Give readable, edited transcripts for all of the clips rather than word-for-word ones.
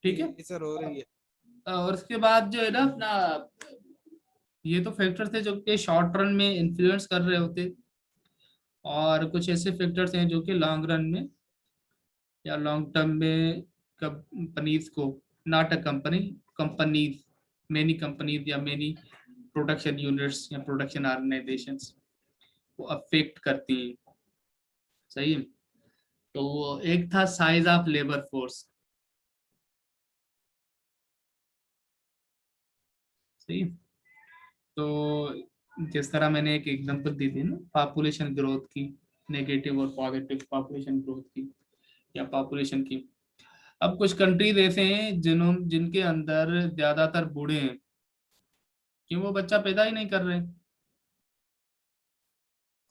ठीक है। सर हो रही है। और उसके बाद जो है ना अपना, ये तो फैक्टर्स थे जो कि शॉर्ट रन में इन्फ्लुएंस कर रहे होते, और कुछ ऐसे फैक्टर्स हैं जो कि लॉन्ग रन में या लॉन्ग टर्म में कंपनीज को, not a company, companies, many companies या मेनी प्रोडक्शन यूनिट्स या प्रोडक्शन ऑर्गेनाइजेशंस को अफेक्ट करती हैं। सही है। तो वो एक था साइज ऑफ लेबर फोर्स। सही है। तो जिस तरह मैंने एक एग्जांपल दी थी ना पॉपुलेशन ग्रोथ की, नेगेटिव और पॉजिटिव पॉपुलेशन ग्रोथ की या पॉपुलेशन की। अब कुछ कंट्रीज ऐसे हैं जिनके अंदर ज्यादातर बूढ़े हैं, क्यों वो बच्चा पैदा ही नहीं कर रहे।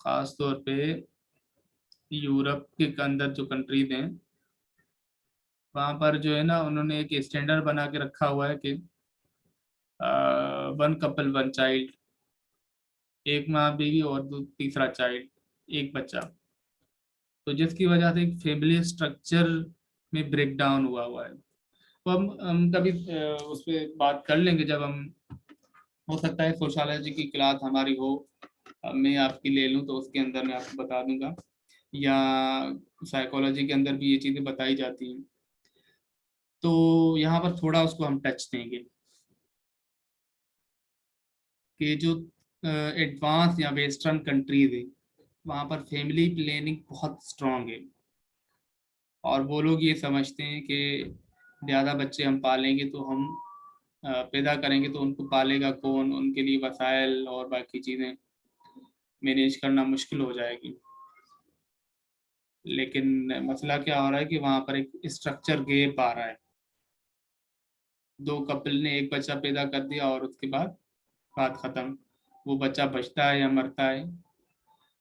खास तौर पे यूरोप के अंदर जो कंट्रीज हैं, वहां पर जो है ना उन्होंने एक स्टैंडर्ड बना के रखा हुआ है कि वन कपल वन चाइल्ड, एक माँ बीवी और तीसरा चाइल्ड, एक बच्चा। तो जिसकी वजह से एक फैमिली स्ट्रक्चर में ब्रेक डाउन हुआ है। तो हम कभी उस पर बात कर लेंगे जब हम, हो सकता है सोशियोलॉजी की क्लास हमारी हो, मैं आपकी ले लूँ तो उसके अंदर मैं आपको बता दूंगा, या साइकोलॉजी के अंदर भी ये चीज़ें बताई जाती हैं। तो यहाँ पर थोड़ा उसको हम टच देंगे कि जो एडवांस या वेस्टर्न कंट्रीज है, वहाँ पर फैमिली प्लानिंग बहुत स्ट्रांग है, और वो लोग ये समझते हैं कि ज़्यादा बच्चे हम पालेंगे तो हम पैदा करेंगे तो उनको पालेगा कौन, उनके लिए वसाइल और बाकी चीज़ें मैनेज करना मुश्किल हो जाएगी। लेकिन मसला क्या हो रहा है कि वहाँ पर एक स्ट्रक्चर गैप आ रहा है। दो कपल ने एक बच्चा पैदा कर दिया और उसके बाद बात खत्म। वो बच्चा बचता है या मरता है,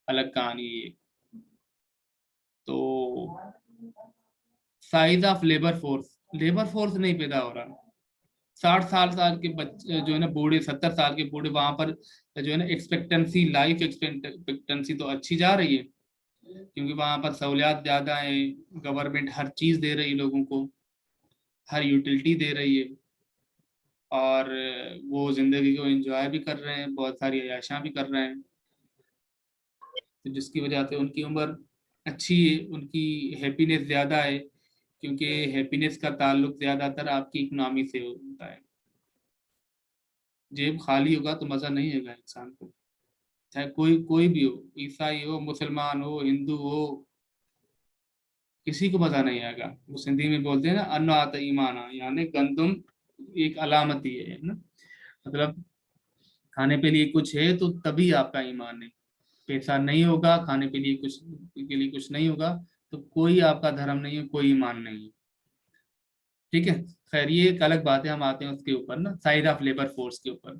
अलग कहानी है ये। तो साइज ऑफ लेबर फोर्स नहीं पैदा हो रहा। 60 साल के बच्चे जो है ना बूढ़े, 70 साल के बूढ़े, वहां पर जो है ना एक्सपेक्टेंसी, लाइफ एक्सपेक्टेंसी तो अच्छी जा रही है, क्योंकि वहां पर सहूलियात ज्यादा है। गवर्नमेंट हर चीज दे रही है लोगों को, हर यूटिलिटी दे रही है, और वो जिंदगी को एंजॉय भी कर रहे हैं, बहुत सारी अयाशां भी कर रहे हैं। तो जिसकी वजह से उनकी उम्र अच्छी है, उनकी हैप्पीनेस ज़्यादा है, क्योंकि हैप्पीनेस का ताल्लुक ज़्यादातर आपकी इकोनॉमी से होता है। जेब खाली होगा तो मज़ा नहीं आएगा इंसान को, चाहे कोई कोई भी हो, ईसाई हो, मुसलमान हो, हिंदू हो, किसी को मज़ा नहीं आएगा। वो सिंधी में बोलते हैं ना, अन्न आता ईमान आ, यानी गंदुम एक अलामती है ना, मतलब खाने के लिए कुछ है तो तभी आपका ईमान है। पैसा नहीं होगा, खाने के लिए कुछ नहीं होगा, तो कोई आपका धर्म नहीं है, कोई ईमान नहीं है। ठीक है। खैर ये एक अलग बात है, हम आते हैं उसके ऊपर ना, साइड ऑफ लेबर फोर्स के ऊपर।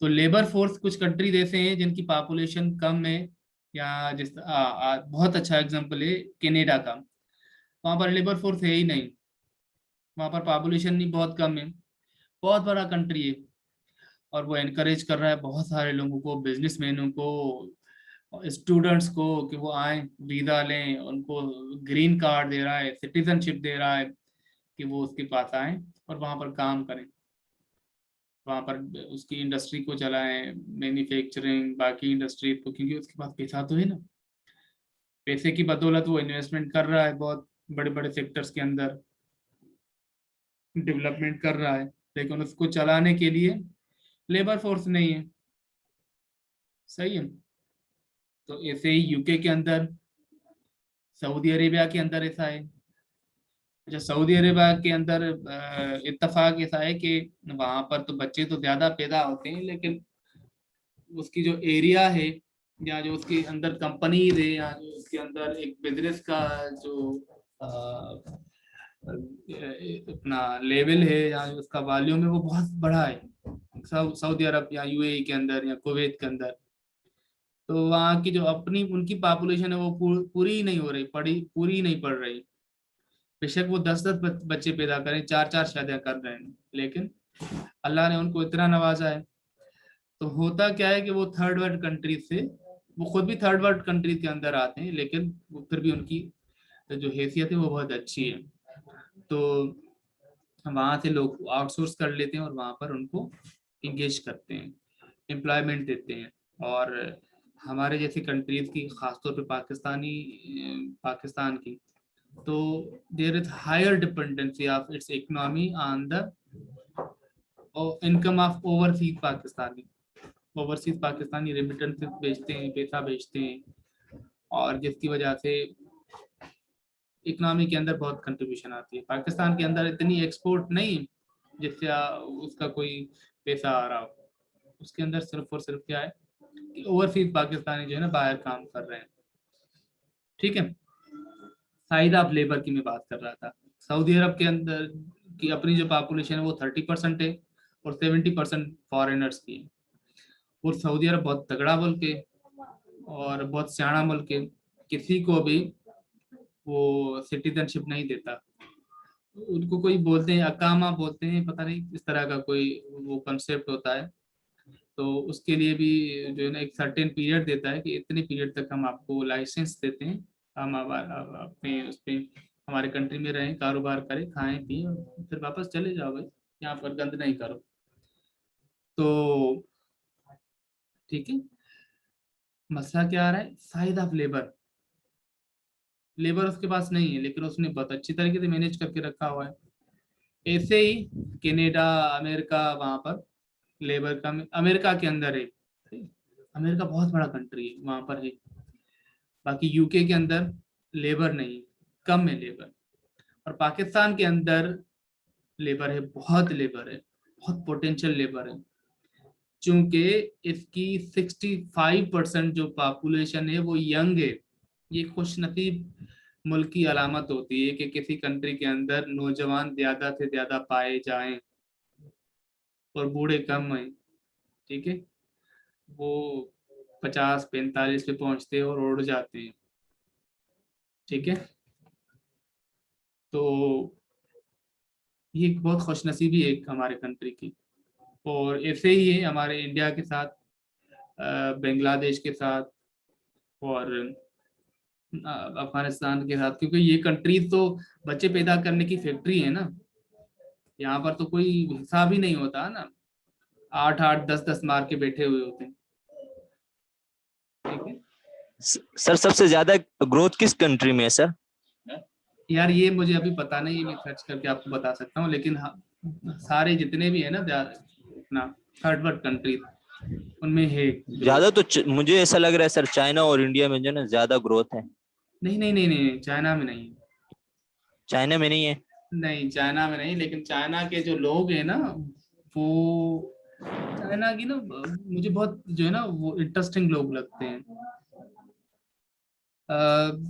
तो लेबर फोर्स कुछ कंट्रीज ऐसे हैं जिनकी पॉपुलेशन कम है, या बहुत अच्छा एग्जांपल है कनाडा का। वहाँ पर लेबर फोर्स है ही नहीं, वहाँ पर पॉपुलेशन ही बहुत कम है, बहुत बड़ा कंट्री है, और वो एनकरेज कर रहा है बहुत सारे लोगों को, बिजनेसमैनों को, स्टूडेंट्स को, कि वो आए, वीजा लें, उनको ग्रीन कार्ड दे रहा है, सिटीजनशिप दे रहा है, कि वो उसके पास आए और वहाँ पर काम करें, वहाँ पर उसकी इंडस्ट्री को चलाएं, मैन्युफैक्चरिंग, बाकी इंडस्ट्री को, क्योंकि उसके पास पैसा तो है ना। पैसे की बदौलत वो इन्वेस्टमेंट कर रहा है, बहुत बड़े बड़े सेक्टर्स के अंदर डेवलपमेंट कर रहा है, लेकिन उसको चलाने के लिए लेबर फोर्स नहीं है। सही है। तो ऐसे ही यूके के अंदर, सऊदी अरेबिया के अंदर ऐसा है। अच्छा, सऊदी अरेबिया के अंदर इत्तेफाक ऐसा है कि वहां पर तो बच्चे तो ज्यादा पैदा होते हैं, लेकिन उसकी जो एरिया है, या जो उसके अंदर कंपनीज है, या जो उसके अंदर एक बिजनेस का जो अपना लेवल है, या जो उसका वॉल्यूम है, वो बहुत बड़ा है। सऊदी अरब या यूएई के अंदर या कुवैत के अंदर। तो वहाँ की जो अपनी उनकी पॉपुलेशन है वो पूरी ही नहीं हो रही, पूरी ही नहीं पड़ रही। बेशक वो 10-10 बच्चे पैदा करें, 4-4 शादियां कर रहे हैं, लेकिन अल्लाह ने उनको इतना नवाजा है। तो होता क्या है कि वो थर्ड वर्ल्ड कंट्रीज से, वो खुद भी थर्ड वर्ल्ड कंट्रीज के अंदर आते हैं, लेकिन वो फिर भी उनकी जो हैसियत है वो बहुत अच्छी है। तो वहां से लोग आउटसोर्स कर लेते हैं और वहां पर उनको इंगेज करते हैं, एम्प्लॉयमेंट देते हैं। और हमारे जैसी कंट्रीज की, खासतौर पे पाकिस्तान की, तो there is higher dependency of its economy on the income of overseas Pakistani remittances भेजते हैं, पैसा भेजते हैं, और जिसकी वजह से इकोनॉमी के अंदर बहुत कंट्रीब्यूशन आती है। पाकिस्तान के अंदर इतनी एक्सपोर्ट नहीं जिससे उसका कोई पैसा आ रहा हो, उसके अंदर सिर्फ और सिर्फ क्या है कि ओवरसीज पाकिस्तानी जो है ना बाहर काम कर रहे हैं। ठीक है, साइड ऑफ लेबर की मैं बात कर रहा था। सऊदी अरब के अंदर की अपनी जो पॉपुलेशन है वो 30% है और 70% फॉरेनर्स की है। और सऊदी अरब बहुत तगड़ा मुल्क है और बहुत सियाना मुल्क है, किसी को भी वो सिटीजनशिप नहीं देता। उनको कोई बोलते हैं अकामा बोलते हैं, पता नहीं इस तरह का कोई वो कंसेप्ट होता है। तो उसके लिए भी जो है ना एक सर्टेन पीरियड देता है कि इतने पीरियड तक हम आपको लाइसेंस देते हैं, हम अपने उस पर हमारे कंट्री में रहें, कारोबार करें, खाएं पिए और फिर वापस चले जाओ भाई, यहाँ पर गंद नहीं करो। तो ठीक है, मसला क्या आ रहा है, साइड ऑफ लेबर, लेबर उसके पास नहीं है लेकिन उसने बहुत अच्छी तरीके से मैनेज करके रखा हुआ है। ऐसे ही कनाडा, अमेरिका, वहां पर लेबर का, अमेरिका के अंदर है, अमेरिका बहुत बड़ा कंट्री है, वहां पर है। बाकी यूके के अंदर लेबर नहीं, कम है लेबर। और पाकिस्तान के अंदर लेबर है, बहुत लेबर है, बहुत पोटेंशियल लेबर है। चूंकि इसकी 65% जो पॉपुलेशन है वो यंग है। ये खुशनसीब मुल्क की अलामत होती है कि किसी कंट्री के अंदर नौजवान ज्यादा से ज्यादा पाए जाएं और बूढ़े कम हैं। ठीक है, वो 50-45 पे पहुंचते हैं और उड़ जाते हैं। ठीक है, तो ये एक बहुत खुशनसीबी है एक हमारे कंट्री की। और ऐसे ही है हमारे इंडिया के साथ, बांग्लादेश के साथ और अफगानिस्तान के साथ, क्योंकि ये कंट्रीज तो बच्चे पैदा करने की फैक्ट्री है ना। यहाँ पर तो कोई हिसाब ही नहीं होता ना, 8-8, 10-10 मार के बैठे हुए होते हैं। ठीक है सर, सबसे ज्यादा ग्रोथ किस कंट्री में है सर? यार, ये मुझे अभी पता नहीं, मैं सर्च करके आपको बता सकता हूँ, लेकिन हाँ, सारे जितने भी है ना अपना थर्ड वर्ल्ड कंट्री, उनमें है ग्रोथ। ज्यादा तो मुझे ऐसा लग रहा है सर, चाइना और इंडिया में जो ना ज्यादा ग्रोथ है। नहीं नहीं नहीं नहीं, चाइना में नहीं। चाइना में नहीं है? नहीं, चाइना में नहीं, लेकिन चाइना के जो लोग हैं ना, वो चाइना की ना, मुझे बहुत जो है ना वो इंटरेस्टिंग लोग लगते हैं।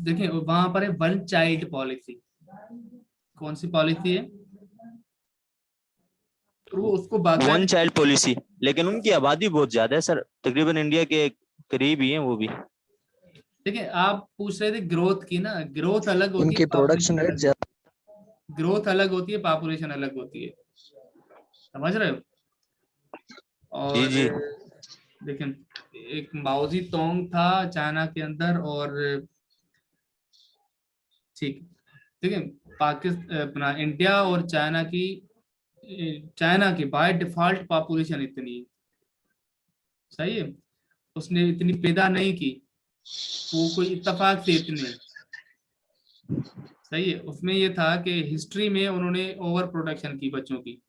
देखिए वहां पर है वन चाइल्ड पॉलिसी। कौन सी पॉलिसी है? तो वो उसको वन बाकायदे, चाइल्ड पॉलिसी, लेकिन उनकी आबादी बहुत ज्यादा है सर, तकरीबन इंडिया के करीब ही है वो भी। देखिए आप पूछ रहे थे ग्रोथ की ना, ग्रोथ अलग होती है, उनकी पॉपुलेशन प्रोडक्शन रेट अलग होती है। ग्रोथ अलग होती है, पॉपुलेशन अलग होती है, समझ रहे हो? जी और जी। देखिए एक माओजी तोंग था चाइना के अंदर, और ठीक, देखिए पाकिस्तान, अपना इंडिया और चाइना की, चाइना की बाय डिफॉल्ट पॉपुलेशन इतनी है, सही है, उसने इतनी पैदा नहीं की, वो कोई इत्तेफाक से इतने, सही है। उसमें ये था कि हिस्ट्री में उन्होंने ओवर प्रोडक्शन की बच्चों की।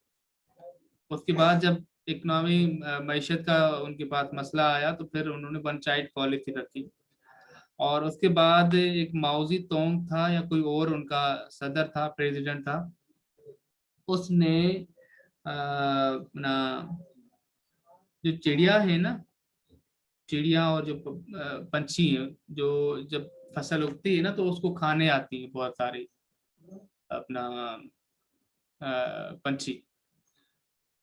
उसके बाद जब इकोनॉमी, मैशत का उनके पास मसला आया तो फिर उन्होंने वन चाइल्ड पॉलिसी रखी। और उसके बाद एक माओजी तोंग था या कोई और उनका सदर था, प्रेसिडेंट था, उसने अपना जो चिड़िया है ना, चिड़िया और जो पंछी हैं, जो जब फसल उगती है ना तो उसको खाने आती है बहुत सारे अपना पंछी,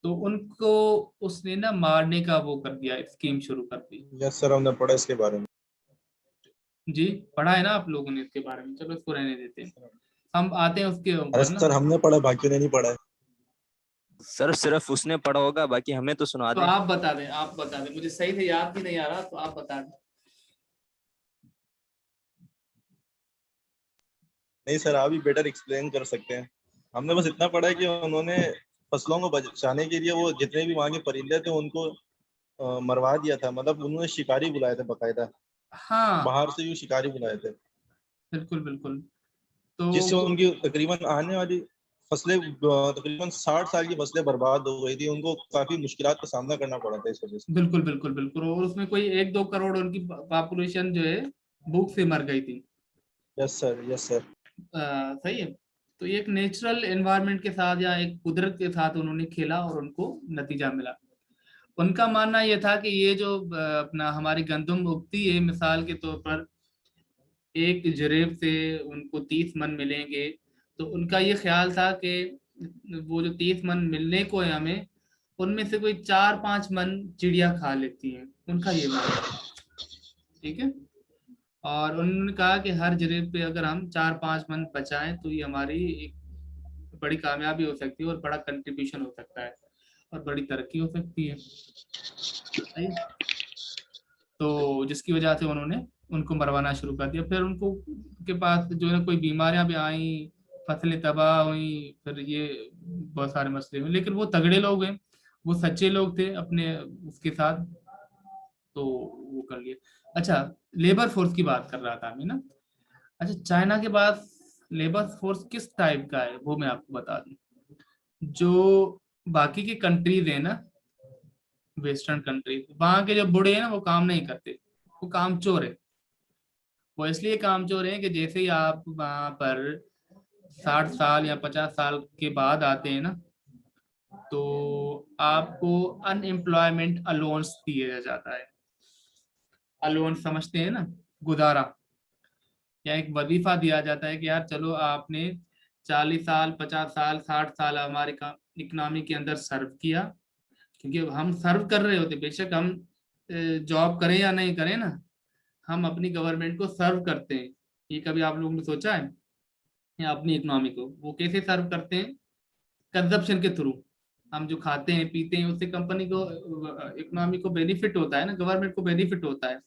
तो उनको उसने ना मारने का वो कर दिया, स्कीम शुरू कर दी। यस सर, हमने पढ़ा इसके बारे में। जी, पढ़ा है ना आप लोगों ने इसके बारे में, चलो इसको रहने देते हैं, हम आते हैं उसके अरे ऊपर ना। सर, हमने पढ़ा, बाकी ने नहीं पढ़ा है। सर सिर्फ उसने पढ़ा होगा, बाकी हमें तो सुना तो दे। आप बता दें, आप बता दें, मुझे सही से याद भी नहीं आ रहा, तो आप बता दें। नहीं सर, आप ही बेटर एक्सप्लेन कर सकते हैं, हमने बस इतना पढ़ा है कि उन्होंने फसलों को बचाने के लिए वो जितने भी वहां के परिंदे थे उनको मरवा दिया था। मतलब उन्होंने शिकारी बुलाए थे बकायदा, हाँ बाहर से भी शिकारी बुलाए थे, बिल्कुल बिल्कुल। तो जिससे उनकी तकरीबन आने वाली फसलें तकरीबन 60 साल की फसलें बर्बाद हो गई थी। उनको काफी मुश्किलात का सामना करना पड़ा था इस वजह से। बिल्कुल बिल्कुल बिल्कुल, और उसमें कोई 1-2 करोड़ उनकी पॉपुलेशन जो है भूख से मर गई थी। Yes sir, yes sir. सही है। तो ये एक नेचुरल एनवायरनमेंट के साथ या एक कुदरत के साथ उन्होंने खेला और उनको नतीजा मिला। उनका मानना यह था कि ये जो अपना हमारी गंदम उगती है, मिसाल के तौर पर एक जरेब से उनको 30 मन मिलेंगे, तो उनका ये ख्याल था कि वो जो 30 मन मिलने को है हमें, उनमें से कोई 4-5 मन चिड़िया खा लेती हैं, उनका ये मानना था। ठीक है। और उन्होंने कहा कि हर जरिब पे अगर हम 4-5 मन बचाएं तो ये हमारी एक बड़ी कामयाबी हो सकती है और बड़ा कंट्रीब्यूशन हो सकता है और बड़ी तरक्की हो सकती है। सही है? तो जिसकी वजह से उन्होंने उनको मरवाना शुरू कर दिया। फिर उनको के पास जो है कोई बीमारियां भी आई, फसलें तबाह हुई, फिर ये बहुत सारे मसले हुए, लेकिन वो तगड़े लोग हैं, वो सच्चे लोग थे अपने उसके साथ, तो वो कर लिए। अच्छा, लेबर फोर्स की बात कर रहा था मैं ना। अच्छा, चाइना के पास लेबर फोर्स किस टाइप का है वो मैं आपको बता दूं। जो बाकी की कंट्रीज है ना, वेस्टर्न कंट्रीज, वहां के जो बूढ़े हैं ना वो काम नहीं करते, वो काम चोर है। वो इसलिए काम चोर है कि जैसे ही आप वहां पर 60 साल या 50 साल के बाद आते हैं ना, तो आपको अनएम्प्लॉयमेंट अलाउंस दिया जाता है। अलाउंस समझते हैं ना, गुजारा, या एक वजीफा दिया जाता है कि यार चलो आपने 40 साल 50 साल 60 साल हमारे इकोनॉमी के अंदर सर्व किया। क्योंकि हम सर्व कर रहे होते, बेशक हम जॉब करें या नहीं करें ना, हम अपनी गवर्नमेंट को सर्व करते हैं। ये कभी आप लोगों ने सोचा है? या अपनी इकोनॉमी को वो कैसे सर्व करते हैं? कंजप्शन के थ्रू। हम जो खाते हैं पीते हैं उससे कंपनी को, इकोनॉमी को बेनिफिट होता है ना, गवर्नमेंट को बेनिफिट होता है।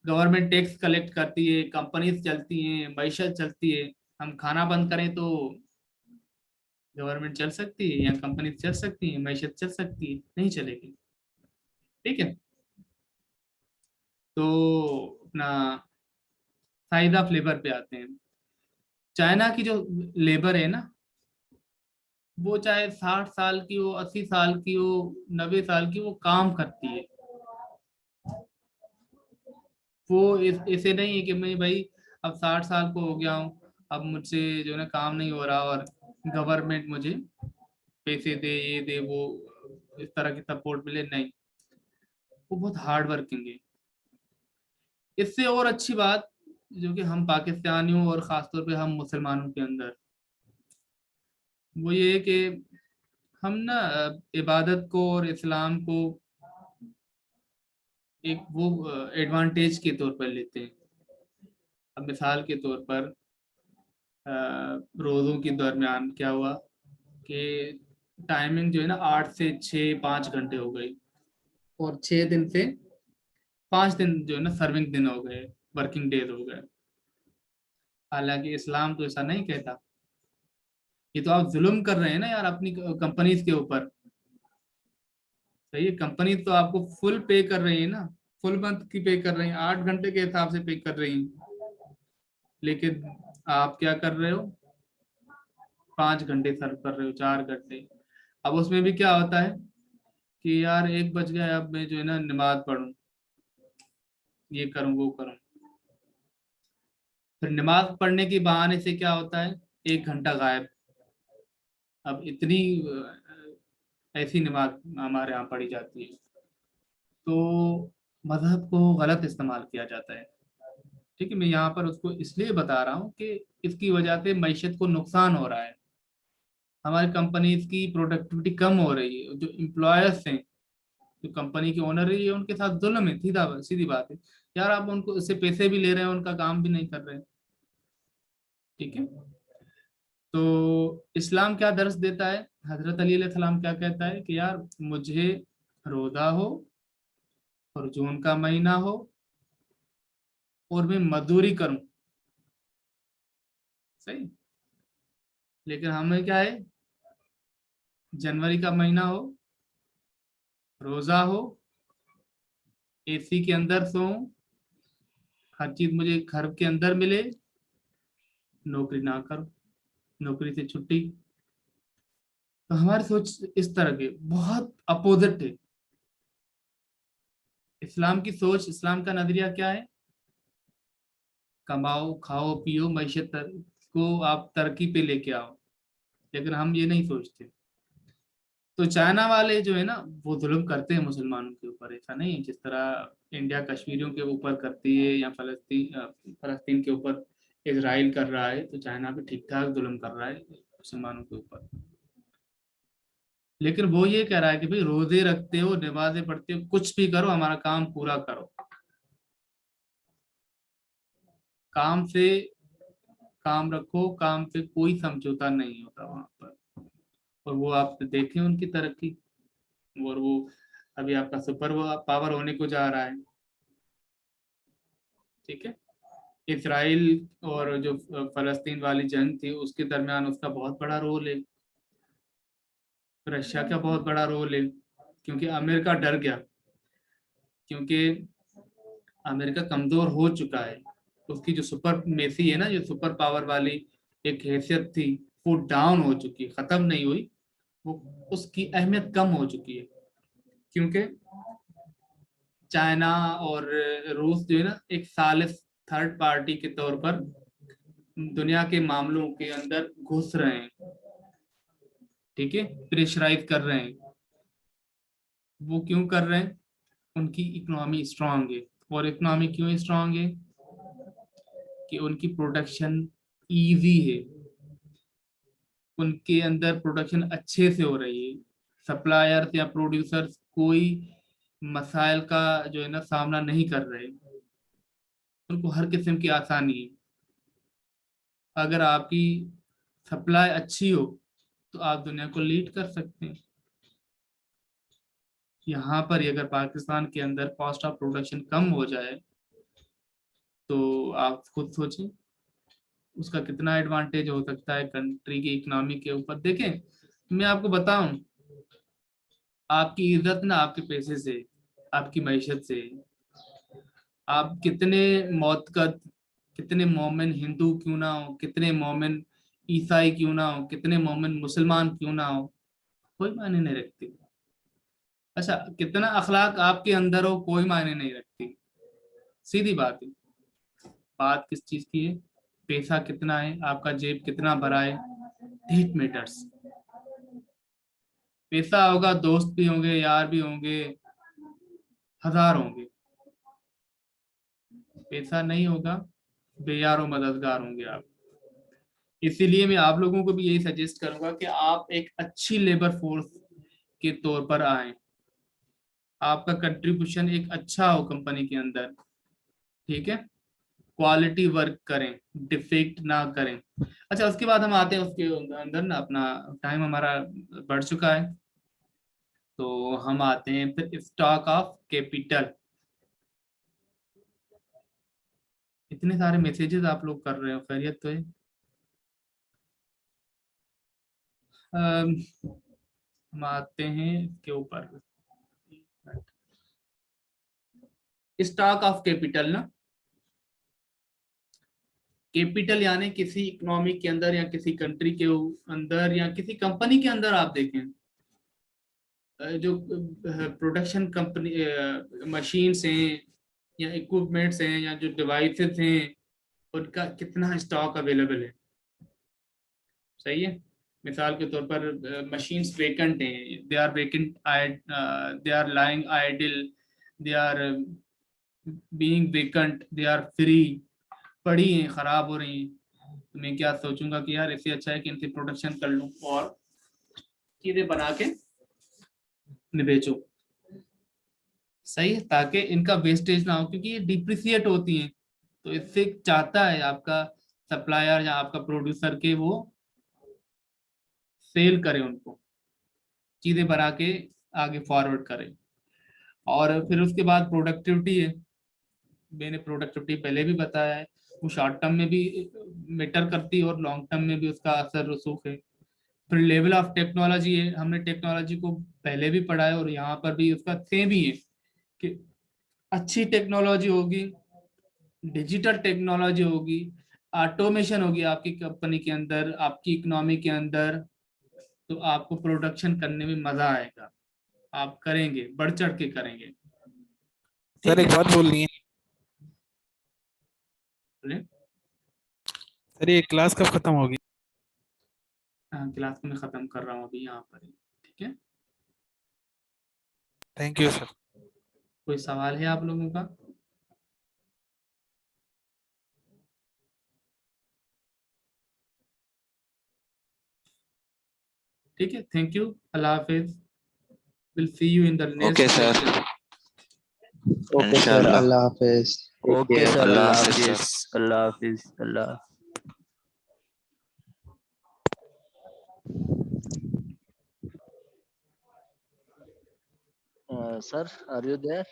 गवर्नमेंट टैक्स कलेक्ट करती है, कंपनीज चलती हैं, मैशत चलती है। हम खाना बंद करें तो गवर्नमेंट चल सकती है या कंपनी चल सकती है, मैशत चल सकती है? नहीं चलेगी। ठीक है। तो अपना साइज ऑफ लेबर पे आते हैं। चाइना की जो लेबर है ना, वो चाहे 60 साल की हो, 80 साल की हो, 90 साल की, वो काम करती है। वो ऐसे नहीं है कि मैं भाई अब 60 साल को हो गया हूँ, अब मुझसे जो है ना काम नहीं हो रहा और गवर्नमेंट मुझे पैसे दे, ये दे, वो इस तरह की सपोर्ट मिले, नहीं। वो बहुत हार्ड वर्किंग है। इससे और अच्छी बात जो कि हम पाकिस्तानियों और ख़ासतौर पे हम मुसलमानों के अंदर, वो ये है कि हम ना इबादत को और इस्लाम को एक वो एडवांटेज के तौर पर लेते हैं। अब मिसाल के तौर पर रोज़ों के दरमियान क्या हुआ कि टाइमिंग जो है ना 8 से 6 5 घंटे हो गई, और 6 दिन से 5 दिन जो है ना सर्विंग दिन हो गए, वर्किंग डेज हो गए। हालांकि इस्लाम तो ऐसा नहीं कहता। ये तो आप जुल्म कर रहे हैं ना यार अपनी कंपनीज के ऊपर। सही है, कंपनी तो आपको फुल पे कर रही है ना, फुल मंथ की पे कर रही है, 8 घंटे के हिसाब से पे कर रही है, लेकिन आप क्या कर रहे हो, 5 घंटे सर्व कर रहे हो, 4 घंटे। अब उसमें भी क्या होता है कि यार 1 बज गया, अब मैं जो है ना नमाज पढ़ूं, ये करूं वो करूं। फिर नमाज पढ़ने के बहाने से क्या होता है, 1 घंटा गायब। अब इतनी ऐसी नमाज हमारे यहाँ पढ़ी जाती है, तो मजहब को गलत इस्तेमाल किया जाता है। ठीक है, मैं यहाँ पर उसको इसलिए बता रहा हूँ कि इसकी वजह से मैशत को नुकसान हो रहा है, हमारी कंपनीज की प्रोडक्टिविटी कम हो रही है, जो एम्प्लॉयर्स हैं, जो कंपनी के ओनर है, ये उनके साथ जुल्म है, सीधा सीधी बात है। यार आप उनको इससे पैसे भी ले रहे हैं, उनका काम भी नहीं कर रहे हैं। ठीक है। तो इस्लाम क्या दर्स देता है, हजरत अली सलाम क्या कहता है कि यार मुझे रोजा हो और जून का महीना हो और मैं मजदूरी करूं। सही। लेकिन हमें क्या है, जनवरी का महीना हो, रोजा हो, एसी के अंदर सोऊं, हर चीज मुझे घर के अंदर मिले, नौकरी ना करो, नौकरी से छुट्टी। तो हमारी सोच इस तरह की बहुत अपोजिट है। इस्लाम की सोच, इस्लाम का नजरिया क्या है? कमाओ, खाओ, पियो, मैशत को आप तरक्की पे लेके आओ। लेकिन हम ये नहीं सोचते। तो चाइना वाले जो है ना, वो जुल्म करते हैं मुसलमानों के ऊपर। ऐसा नहीं है जिस तरह इंडिया कश्मीरियों के ऊपर करती है, या फलस्तीन के ऊपर इजराइल कर रहा है, तो चाइना भी ठीक ठाक जुल्म कर रहा है मुसलमानों के ऊपर। लेकिन वो ये कह रहा है कि भाई रोजे रखते हो, नमाजें पढ़ते हो, कुछ भी करो, हमारा काम पूरा करो। काम से काम रखो, काम पे कोई समझौता नहीं होता वहां पर। और वो आप देखें उनकी तरक्की, और वो अभी आपका सुपर पावर होने को जा रहा है। ठीक है। इसराइल और जो फलस्तीन वाली जंग थी, उसके दरमियान उसका बहुत बड़ा रोल है, रशिया का बहुत बड़ा रोल है। क्योंकि अमेरिका डर गया, क्योंकि अमेरिका कमजोर हो चुका है। उसकी जो सुपर मेसी है ना, जो सुपर पावर वाली एक हैसियत थी, वो डाउन हो चुकी है, खत्म नहीं हुई। वो उसकी अहमियत कम हो चुकी है, क्योंकि चाइना और रूस जो है ना, एक सालिस थर्ड पार्टी के तौर पर दुनिया के मामलों के अंदर घुस रहे हैं। ठीक है, प्रेशराइज कर रहे हैं। वो क्यों कर रहे हैं? उनकी इकोनॉमी स्ट्रांग है। और इकोनॉमी क्यों स्ट्रांग है? कि उनकी प्रोडक्शन इजी है, उनके अंदर प्रोडक्शन अच्छे से हो रही है। सप्लायर्स या प्रोड्यूसर्स कोई मसाइल का जो है ना सामना नहीं कर रहे, उनको हर किस्म की आसानी है। अगर आपकी सप्लाई अच्छी हो, तो आप दुनिया को लीड कर सकते हैं। यहाँ पर ही अगर पाकिस्तान के अंदर कॉस्ट ऑफ प्रोडक्शन कम हो जाए, तो आप खुद सोचें उसका कितना एडवांटेज हो सकता है कंट्री की इकोनॉमी के ऊपर। देखें, मैं आपको बताऊं, आपकी इज्जत ना आपके पैसे से, आपकी मैशत से। आप कितने मौत का, कितने मोमिन हिंदू क्यों ना हो, कितने मोमिन ईसाई क्यों ना हो, कितने मोमिन मुसलमान क्यों ना हो, कोई मायने नहीं रखती। अच्छा, कितना अखलाक आपके अंदर हो, कोई मायने नहीं रखती। सीधी बात है। बात किस चीज की है? पैसा कितना है, आपका जेब कितना भरा है, दैट मैटर्स। पैसा होगा, दोस्त भी होंगे, यार भी होंगे, हजार होंगे। पैसा नहीं होगा, बेयार मददगार होंगे आप। इसीलिए मैं आप लोगों को भी यही सजेस्ट करूंगा कि आप एक अच्छी लेबर फोर्स के तौर पर आए, आपका कंट्रीब्यूशन एक अच्छा हो कंपनी के अंदर। ठीक है, क्वालिटी वर्क करें, डिफेक्ट ना करें। अच्छा, उसके बाद हम आते हैं उसके अंदर ना, अपना टाइम हमारा बढ़ चुका है, तो हम आते हैं फिर स्टॉक ऑफ कैपिटल। इतने सारे मैसेजेस आप लोग कर रहे हो, खैरियत तो है? हम आते हैं इसके ऊपर, स्टॉक ऑफ कैपिटल ना, कैपिटल यानी किसी इकोनॉमी के अंदर, या किसी कंट्री के अंदर, या किसी कंपनी के अंदर आप देखें, जो प्रोडक्शन कंपनी मशीन्स हैं, या इक्विपमेंट्स हैं, या जो डिवाइसेस हैं, उनका कितना स्टॉक अवेलेबल है। सही है। मिसाल के तौर पर मशीन्स वेकेंट हैं, they are vacant, they are lying idle, they are being vacant, they are free, पड़ी हैं, खराब हो रही हैं। तो मैं क्या सोचूंगा कि यार इससे अच्छा है कि इनसे प्रोडक्शन कर लूं और चीजें बना के बेचूं। सही है, ताकि इनका वेस्टेज ना हो, क्योंकि ये डिप्रिसिएट होती हैं। तो इससे चाहता है आपका सप्लायर या आपका प्रोड्यूसर के वो सेल करे, उनको चीजें बना के आगे फॉरवर्ड करें। और फिर उसके बाद प्रोडक्टिविटी है। मैंने प्रोडक्टिविटी पहले भी बताया है। वो शॉर्ट टर्म में भी मैटर करती है और लॉन्ग टर्म में भी उसका असर रसूख है। फिर लेवल ऑफ टेक्नोलॉजी है, हमने टेक्नोलॉजी को पहले भी पढ़ा है और यहाँ पर भी उसका सेम ही है कि अच्छी टेक्नोलॉजी होगी, डिजिटल टेक्नोलॉजी होगी, ऑटोमेशन होगी आपकी कंपनी के अंदर, आपकी इकोनॉमी के अंदर, तो आपको प्रोडक्शन करने में मजा आएगा, आप करेंगे, बढ़ चढ़ के करेंगे। सर ठीक एक है, बात बोलनी है बोलिए। सर, ये क्लास कब खत्म होगी? हाँ, क्लास को मैं खत्म कर रहा हूँ अभी यहाँ पर ही। ठीक है, थैंक यू सर। कोई सवाल है आप लोगों का? ठीक है, थैंक यू, अल्लाह हाफिज, will see you in the next Okay, sir. Lecture. Okay sir, इंशाल्लाह। अल्लाह हाफिज। Take okay care. Sir, Allah Allah हाफिज सर। हाफिज, अल्लाह हाफिज, Allah. Sir, are you there?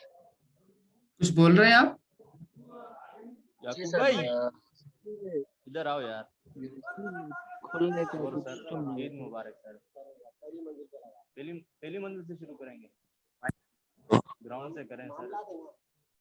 कुछ बोल रहे हैं आप? जी याकूब सर, भाई इधर आओ यार। खुलने का और कुछ सर सिस्टम नहीं ईद है। मुबारक सर। पहली मंजिल से शुरू करेंगे, ग्राउंड से करें सर।